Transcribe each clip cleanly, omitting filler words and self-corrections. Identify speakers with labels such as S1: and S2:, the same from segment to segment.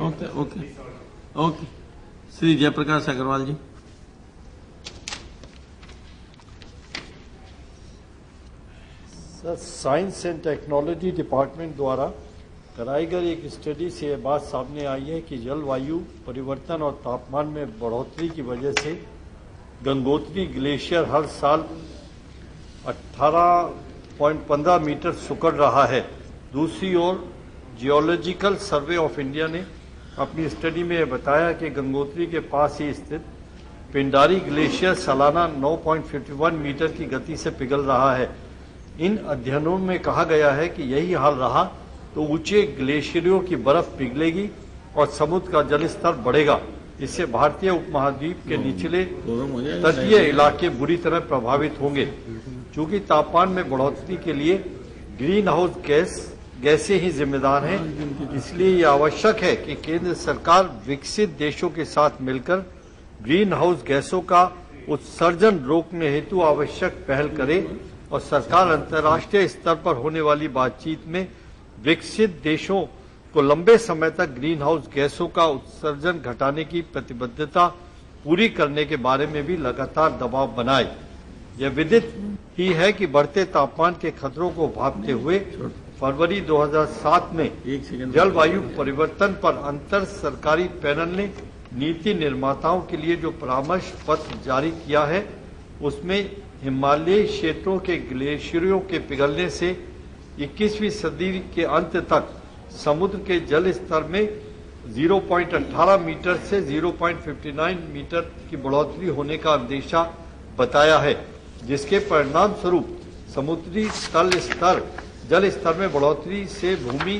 S1: Okay okay okay Shri Jayprakash Agarwal ji.
S2: Sir, science and technology department द्वारा कराई गई एक स्टडी से यह बात सामने आई है कि जलवायु परिवर्तन और तापमान में बढ़ोतरी की वजह से गंगोत्री ग्लेशियर हर साल 18.15 मीटर सिकुड़ रहा है। दूसरी ओर जियोलॉजिकल सर्वे ऑफ इंडिया ने अपनी स्टडी में यह बताया कि गंगोत्री के पास ही स्थित पिंडारी ग्लेशियर सालाना 9.51 मीटर की गति से पिघल रहा है। इन अध्ययनों में कहा गया है कि यही हाल रहा तो ऊंचे ग्लेशियरों की बर्फ पिघलेगी और समुद्र का जल स्तर बढ़ेगा। इससे भारतीय उपमहाद्वीप के निचले तटीय इलाके बुरी तरह प्रभावित होंगे। चूंकि तापमान में बढ़ोतरी के लिए ग्रीन हाउस गैसें ही जिम्मेदार हैं, इसलिए ये आवश्यक है कि केंद्र सरकार विकसित देशों के साथ मिलकर ग्रीन हाउस गैसों का उत्सर्जन रोकने हेतु आवश्यक पहल करे और सरकार अंतर्राष्ट्रीय स्तर पर होने वाली बातचीत में विकसित देशों को लंबे समय तक ग्रीन हाउस गैसों का उत्सर्जन घटाने की प्रतिबद्धता पूरी करने के बारे में भी लगातार दबाव बनाए। यह विदित ही है कि बढ़ते तापमान के खतरों को भांपते हुए फरवरी 2007 में जलवायु परिवर्तन पर अंतर सरकारी पैनल ने नीति निर्माताओं के लिए जो परामर्श पत्र जारी किया है, उसमें हिमालयी क्षेत्रों के ग्लेशियरों के पिघलने से 21वीं सदी के अंत तक समुद्र के जल स्तर में 0.18 मीटर से 0.59 मीटर की बढ़ोतरी होने का अंदेशा बताया है, जिसके परिणाम स्वरूप समुद्री जल स्तर में बढ़ोतरी से भूमि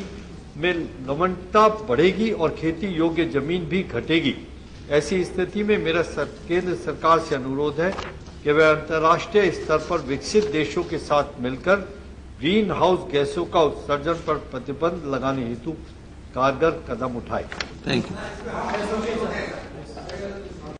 S2: में लवणता बढ़ेगी और खेती योग्य जमीन भी घटेगी। ऐसी स्थिति में मेरा केंद्र सरकार से अनुरोध है कि वह अंतर्राष्ट्रीय स्तर पर विकसित देशों के साथ मिलकर ग्रीन हाउस गैसों का उत्सर्जन पर प्रतिबंध लगाने हेतु कारगर कदम उठाए।
S1: Thank you.